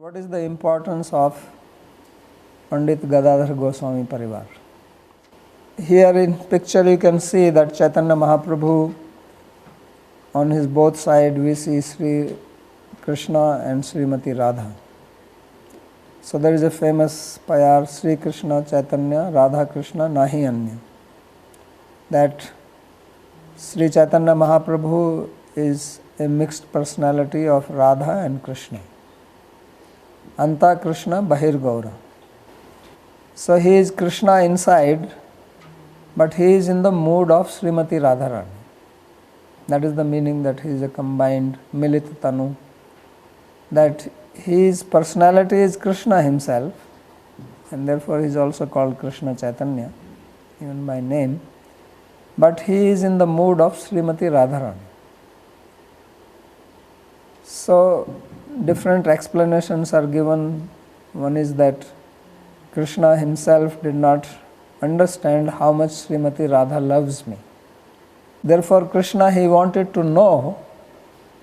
What is the importance of Pandit Gadadhar Goswami Parivar? Here in picture you can see that Chaitanya Mahaprabhu, on his both side we see Sri Krishna and Srimati Radha. So there is a famous payar, Sri Krishna Chaitanya Radha Krishna Nahi Anya, that Sri Chaitanya Mahaprabhu is a mixed personality of Radha and Krishna. Anta Krishna Bahir Gaura. So he is Krishna inside, but he is in the mood of Srimati Radharani. That is the meaning, that he is a combined Milit Tanu, that his personality is Krishna himself, and therefore he is also called Krishna Chaitanya, even by name, but he is in the mood of Srimati Radharani. So different explanations are given. One is that Krishna himself did not understand how much Srimati Radha loves me. Therefore Krishna, he wanted to know,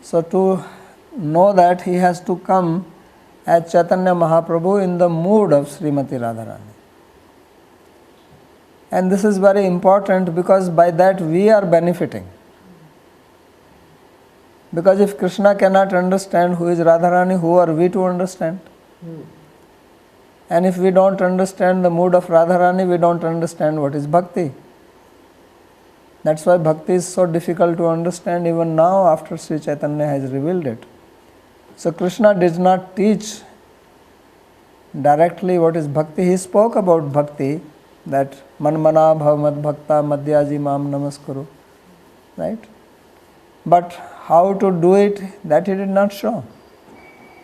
so to know that he has to come as Chaitanya Mahaprabhu in the mood of Srimati Radharani. And this is very important because by that we are benefiting. Because if Krishna cannot understand who is Radharani, who are we to understand? And if we don't understand the mood of Radharani, we don't understand what is bhakti. That's why bhakti is so difficult to understand even now after Sri Chaitanya has revealed it. So Krishna did not teach directly what is bhakti. He spoke about bhakti, that manmana bhav bhakta madhyaji mam namaskuru, right? But how to do it, that he did not show.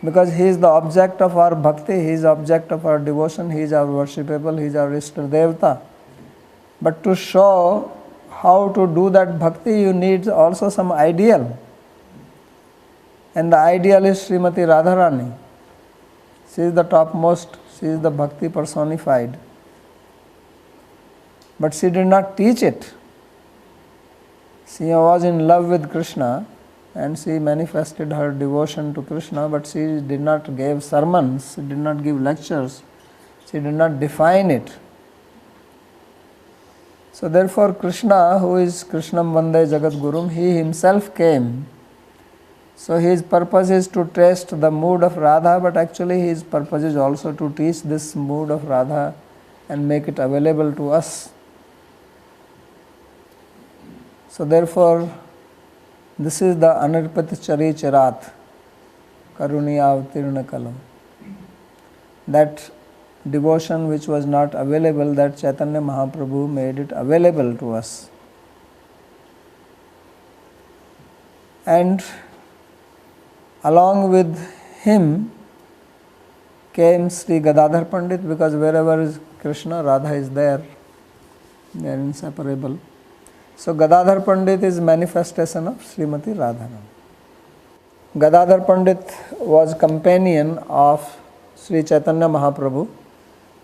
Because he is the object of our bhakti, he is the object of our devotion, he is our worshipable, he is our Ishta Devata. But to show how to do that bhakti, you need also some ideal. And the ideal is Srimati Radharani. She is the topmost, she is the bhakti personified. But she did not teach it. She was in love with Krishna and she manifested her devotion to Krishna, but she did not give sermons, she did not give lectures, she did not define it. So therefore Krishna, who is Krishnam Vande Jagat Gurum, he himself came. So his purpose is to test the mood of Radha, but actually his purpose is also to teach this mood of Radha and make it available to us. So therefore, this is the Anirpati Chari Charat, Karuniya Avtirna Kalam. That devotion which was not available, that Chaitanya Mahaprabhu made it available to us. And along with him came Sri Gadadhar Pandit, because wherever is Krishna, Radha is there. They are inseparable. So Gadadhar Pandit is manifestation of Srimati Radharani. Gadadhar Pandit was companion of Sri Chaitanya Mahaprabhu.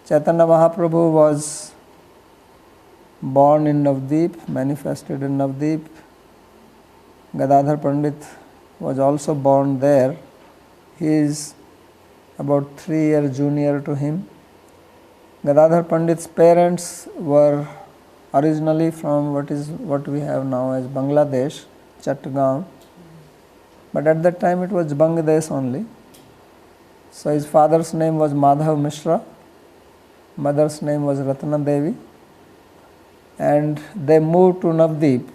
Chaitanya Mahaprabhu was born in Navdeep, manifested in Navdeep. Gadadhar Pandit was also born there. He is about 3 years junior to him. Gadadhar Pandit's parents were originally from what we have now as Bangladesh, Chattagaon. But at that time it was Bangladesh only. So his father's name was Madhav Mishra, mother's name was Ratna Devi, and they moved to Navdeep.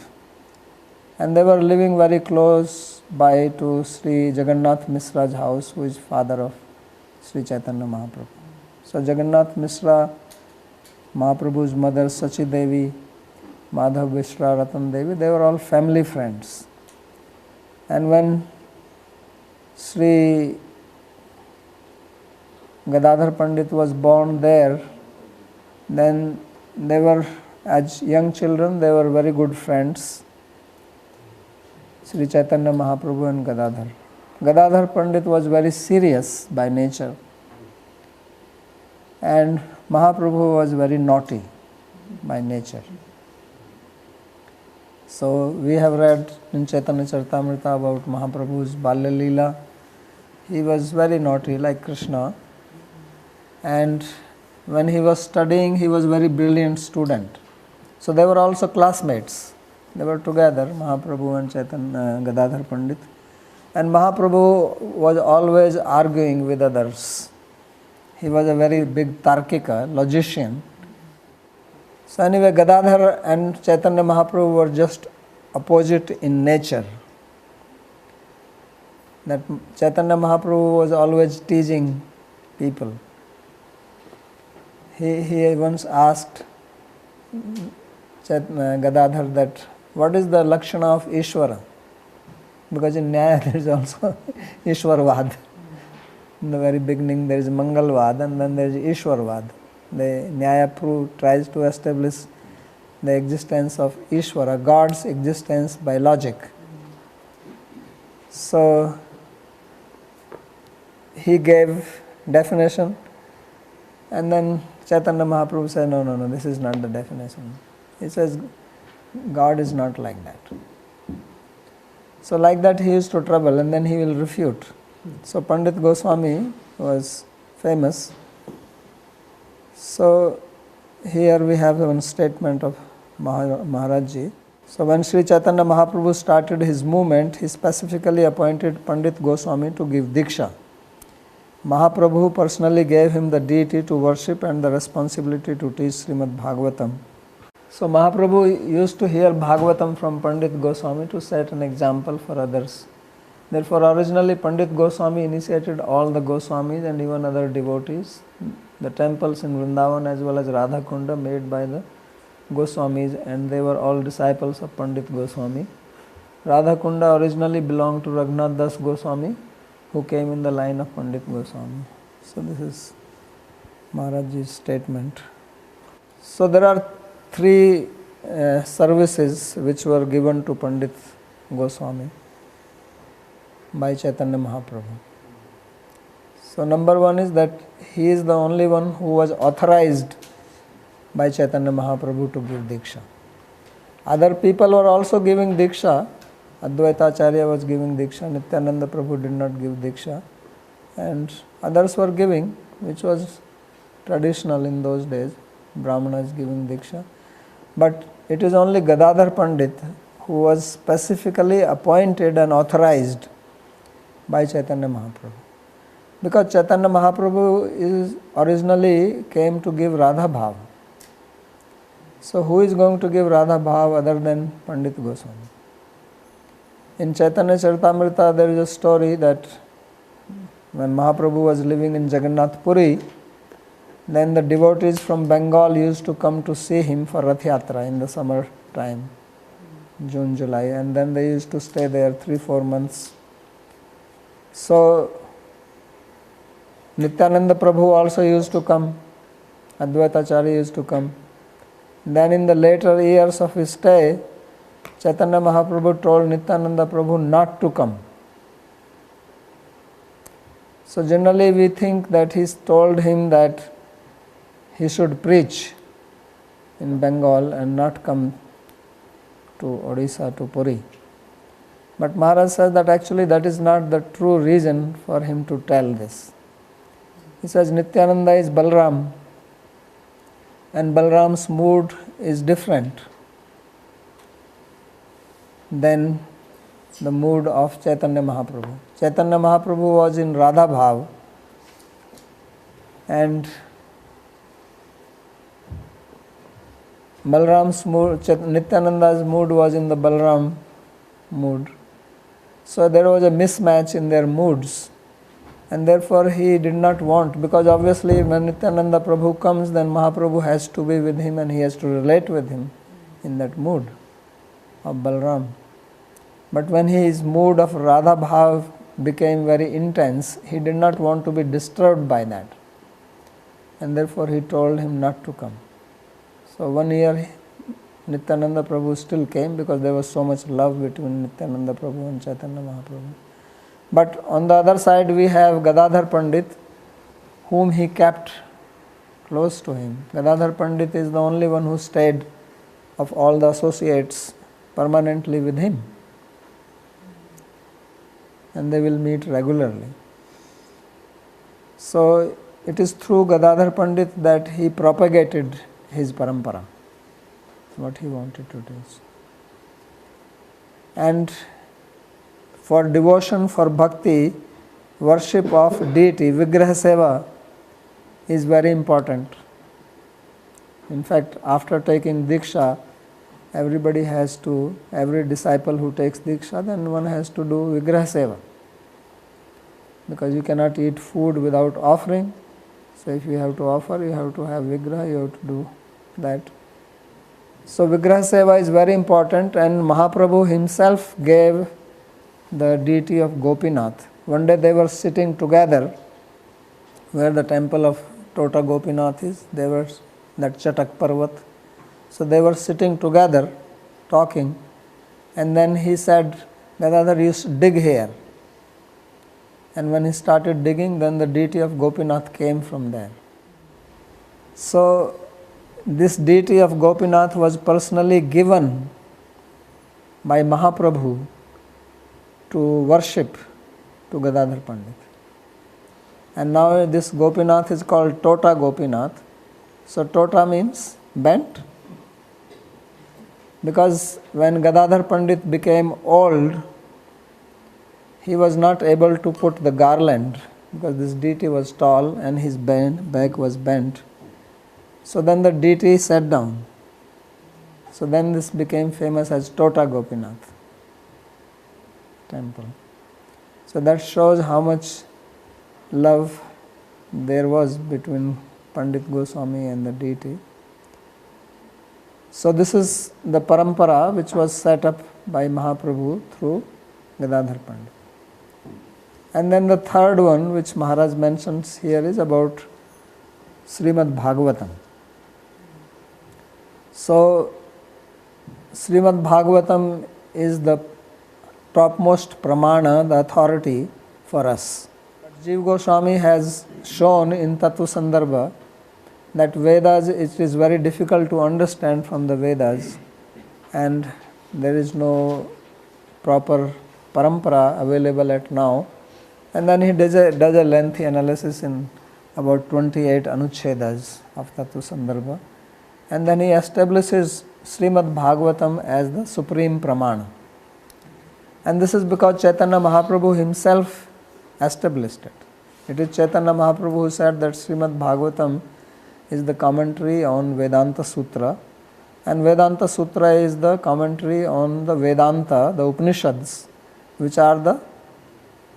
And they were living very close by to Sri Jagannath Mishra's house, who is father of Sri Chaitanya Mahaprabhu. So Jagannath Mishra, Mahaprabhu's mother Sachi Devi, Madhav Mishra, Ratan Devi, they were all family friends. And when Sri Gadadhar Pandit was born there, then they were, as young children, they were very good friends, Sri Chaitanya Mahaprabhu and Gadadhar. Gadadhar Pandit was very serious by nature, and Mahaprabhu was very naughty by nature. So we have read in Chaitanya Charitamrita about Mahaprabhu's Balya Leela. he was very naughty like Krishna, and when he was studying he was very brilliant student. So they were also classmates. They were together, Mahaprabhu and Chaitanya Gadadhar Pandit. And Mahaprabhu was always arguing with others. He was a very big Tarkika, logician. So anyway, Gadadhar and Chaitanya Mahaprabhu were just opposite in nature. That Chaitanya Mahaprabhu was always teasing people. He once asked Gadadhar that what is the Lakshana of Ishvara? Because in Nyaya there is also Ishwarvad. In the very beginning there is Mangalvad and then there is Ishwarvad. The Nyaya tries to establish the existence of Ishvara, God's existence by logic. So he gave definition, and then Chaitanya Mahaprabhu said, no, this is not the definition. He says, God is not like that. So like that he used to trouble, and then he will refute. So Pandit Goswami was famous. So here we have one statement of Maharajji. So when Sri Chaitanya Mahaprabhu started his movement, he specifically appointed Pandit Goswami to give Diksha. Mahaprabhu personally gave him the deity to worship and the responsibility to teach Srimad Bhagavatam. So Mahaprabhu used to hear Bhagavatam from Pandit Goswami to set an example for others. Therefore originally Pandit Goswami initiated all the Goswamis and even other devotees. The temples in Vrindavan as well as Radha Kunda made by the Goswamis, and they were all disciples of Pandit Goswami. Radha Kunda originally belonged to Raghunath Das Goswami, who came in the line of Pandit Goswami. So this is Maharajji's statement. So there are three services which were given to Pandit Goswami by Chaitanya Mahaprabhu. So number one is that he is the only one who was authorized by Chaitanya Mahaprabhu to give Diksha. Other people were also giving Diksha. Advaita Acharya was giving Diksha, Nityananda Prabhu did not give Diksha, and others were giving, which was traditional in those days, Brahmanas giving Diksha. But it is only Gadadhar Pandit who was specifically appointed and authorized by Chaitanya Mahaprabhu. Because Chaitanya Mahaprabhu originally came to give Radha Bhav. So who is going to give Radha Bhav other than Pandit Goswami? In Chaitanya Charitamrita there is a story that when Mahaprabhu was living in Jagannath Puri, then the devotees from Bengal used to come to see him for Rath Yatra in the summer time, June, July, and then they used to stay there 3-4 months. So Nityananda Prabhu also used to come, Advaita Acharya used to come. Then in the later years of his stay, Chaitanya Mahaprabhu told Nityananda Prabhu not to come. So generally we think that he told him that he should preach in Bengal and not come to Odisha, to Puri. But Maharaj says that actually that is not the true reason for him to tell this. He says Nityananda is Balram, and Balram's mood is different than the mood of Chaitanya Mahaprabhu. Chaitanya Mahaprabhu was in Radha Bhav, and Balram's mood, Nityananda's mood was in the Balram mood. So there was a mismatch in their moods, and therefore he did not want, because obviously when Nityananda Prabhu comes, then Mahaprabhu has to be with him and he has to relate with him in that mood of Balram. But when his mood of Radha Bhav became very intense, he did not want to be disturbed by that, and therefore he told him not to come. So 1 year Nityananda Prabhu still came because there was so much love between Nityananda Prabhu and Chaitanya Mahaprabhu. But on the other side we have Gadadhar Pandit, whom he kept close to him. Gadadhar Pandit is the only one who stayed of all the associates permanently with him, and they will meet regularly. So it is through Gadadhar Pandit that he propagated his parampara. That's what he wanted to do. And for devotion, for bhakti, worship of deity, Vigraha Seva, is very important. In fact, after taking Diksha, every disciple who takes Diksha, then one has to do Vigraha Seva. Because you cannot eat food without offering. So if you have to offer, you have to have Vigraha, you have to do that. So Vigraha Seva is very important, and Mahaprabhu himself gave the deity of Gopinath. One day they were sitting together where the temple of Tota Gopinath is. They were that Chatak Parvat. So they were sitting together talking, and then he said, Gadadhar, you should dig here. And when he started digging, then the deity of Gopinath came from there. So this deity of Gopinath was personally given by Mahaprabhu to worship to Gadadhar Pandit. And now this Gopinath is called Tota Gopinath. So Tota means bent. Because when Gadadhar Pandit became old, he was not able to put the garland because this deity was tall and his back was bent. So then the deity sat down. So then this became famous as Tota Gopinath temple. So that shows how much love there was between Pandit Goswami and the deity. So this is the parampara which was set up by Mahaprabhu through Gadadhar Pandit. And then the third one which Maharaj mentions here is about Srimad Bhagavatam. So Srimad Bhagavatam is the topmost pramana, the authority for us. Jiva Goswami has shown in Tattva Sandarbha that Vedas, it is very difficult to understand from the Vedas, and there is no proper parampara available at now. And then he does a lengthy analysis in about 28 anuchedas of Tattva Sandarbha. And then he establishes Srimad Bhagavatam as the supreme pramana. And this is because Chaitanya Mahaprabhu himself established it. It is Chaitanya Mahaprabhu who said that Srimad Bhagavatam is the commentary on Vedanta Sutra, and Vedanta Sutra is the commentary on the Vedanta, the Upanishads, which are the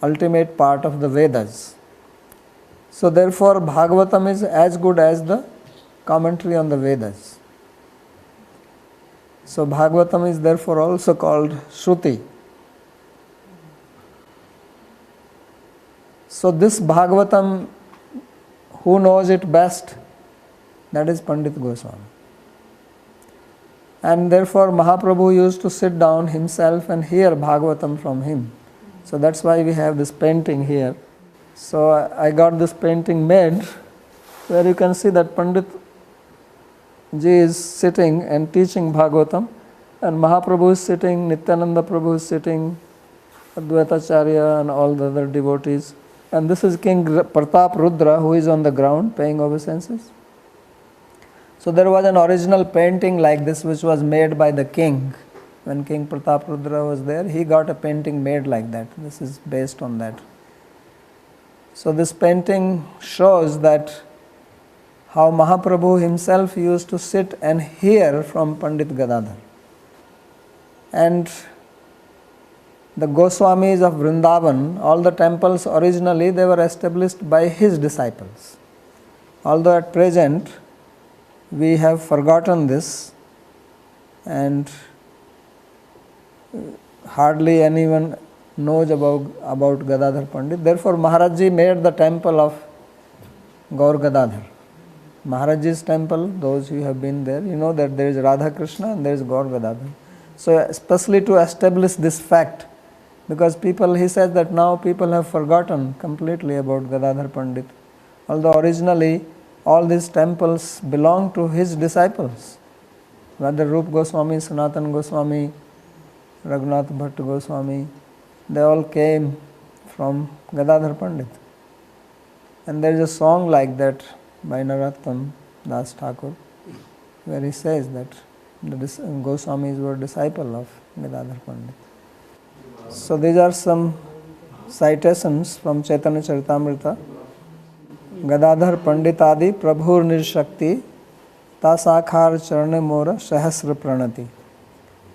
ultimate part of the Vedas. So therefore Bhagavatam is as good as the commentary on the Vedas. So Bhagavatam is therefore also called Shruti. So this Bhagavatam, who knows it best? That is Pandit Goswami. And therefore Mahaprabhu used to sit down himself and hear Bhagavatam from him. So that's why we have this painting here. So I got this painting made where you can see that Pandit Ji is sitting and teaching Bhagavatam, and Mahaprabhu is sitting, Nityananda Prabhu is sitting, Advaitacharya and all the other devotees. And this is King Pratap Rudra, who is on the ground paying obeisances. So there was an original painting like this which was made by the king. When King Pratap Rudra was there, he got a painting made like that. This is based on that. So this painting shows that how Mahaprabhu himself used to sit and hear from Pandit Gadadhar. And the Goswamis of Vrindavan, all the temples originally they were established by his disciples. Although at present we have forgotten this and hardly anyone knows about Gadadhar Pandit. Therefore Maharaj Ji made the temple of Gaur Gadadhar. Maharaj Ji's temple, those who have been there, you know that there is Radha Krishna and there is Gaur Gadadhar. So especially to establish this fact, because he says that now people have forgotten completely about Gadadhar Pandit. Although originally all these temples belong to his disciples. Whether Rup Goswami, Sanatan Goswami, Raghunath Bhatt Goswami, they all came from Gadadhar Pandit. And there is a song like that by Narottam Das Thakur, where he says that the Goswamis were disciple of Gadadhar Pandit. So these are some citations from Chaitanya Charitamrita. Gadadhar Panditadi Prabhur Nirshakti Tasakhar Charane Mora Sahasra Pranati.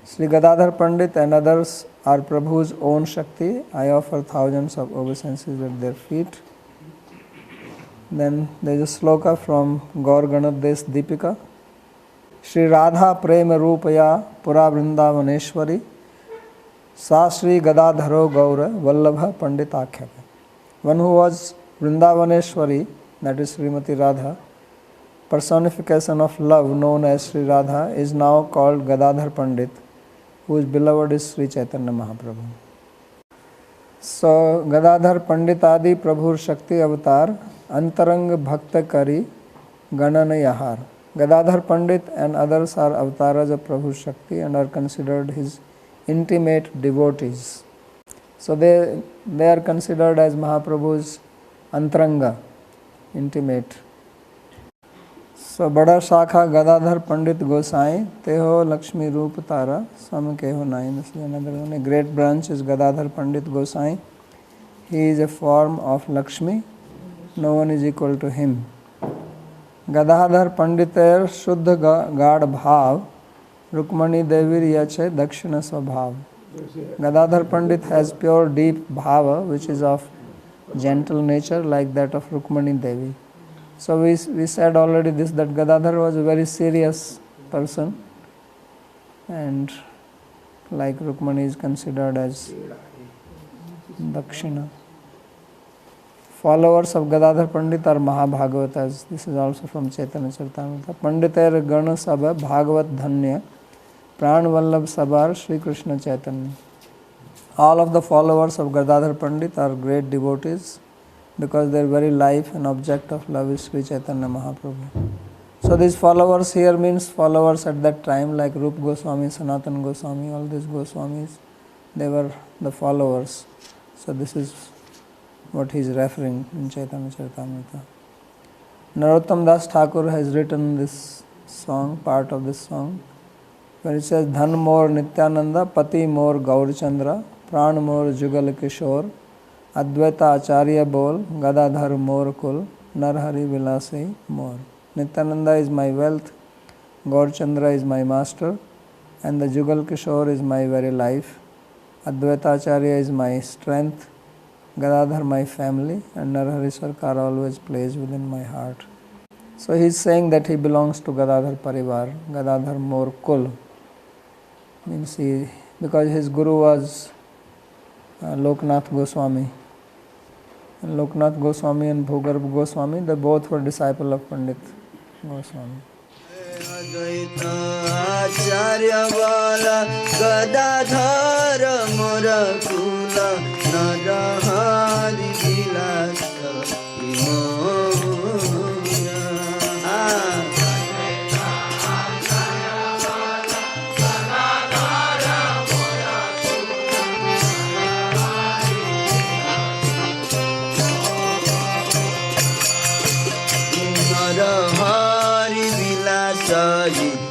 Sri Gadadhar Pandit and others are Prabhu's own Shakti. I offer thousands of obeisances at their feet. Then there is a sloka from Gaur Ganaddesh Deepika. Shri Radha Prema Rupaya Pura Vrindavaneshwari Sa Shri Gadadharo Gaura Vallabha Panditakhya. One who was Vrindavaneshwari, that is Srimati Radha, personification of love known as Shri Radha, is now called Gadadhar Pandit, whose beloved is Sri Chaitanya Mahaprabhu. So Gadadhar Panditadi Prabhur Shakti Avatar Antarang Bhakta Kari Ganana Yahar. Gadadhar Pandit and others are avatars of Prabhu Shakti and are considered his intimate devotees. So they are considered as Mahaprabhu's Antaranga, intimate. So Bada Shakha Gadadhar Pandit Gosai Teho Lakshmi Rupa Tara Sam Keho Nai. This is another one. A great branch is Gadadhar Pandit Gosai. He is a form of Lakshmi. No one is equal to him. Gadadhar Panditer Shuddha Gad Bhav Rukmani Devir Yache Dakshina Swabhav. Gadadhar Pandit has pure deep bhava, which is of gentle nature like that of Rukmani Devi. So we said already this, that Gadadhar was a very serious person, and like Rukmani is considered as Dakshina. Followers of Gadadhar Pandit are Mahabhagavatas. This is also from Chaitanya Charitamrita. Panditair Gana Sabha Bhagavat Dhanya Pran Vallabh Sabar Sri Krishna Chaitanya. All of the followers of Gadadhar Pandit are great devotees because their very life and object of love is Sri Chaitanya Mahaprabhu. So these followers here means followers at that time, like Rup Goswami, Sanatan Goswami, all these Goswamis, they were the followers. So this is what he is referring in Chaitanya Charitamrita. Narottam Das Thakur has written this song, part of this song, where it says, Dhan Mor Nityananda, Pati Mor Gaurchandra, Pran Mor Jugal Kishore, Advaita Acharya Bol, Gadadhar Mor Kul, Narhari Vilasi Mor. Nityananda is my wealth, Gaurchandra is my master, and the Jugal Kishore is my very life. Advaita Acharya is my strength, Gadadhar my family, and Narhari Sarkar always plays within my heart. So he is saying that he belongs to Gadadhar Parivar, Gadadhar Mor Kul. Means he, because his guru was Loknath Goswami. And Loknath Goswami and Bhugarbh Goswami, they both were disciples of Pandit Goswami. Acharya Bala Gadadhara Morakula Narahari Vilasa Vimona. Narahari Vilasa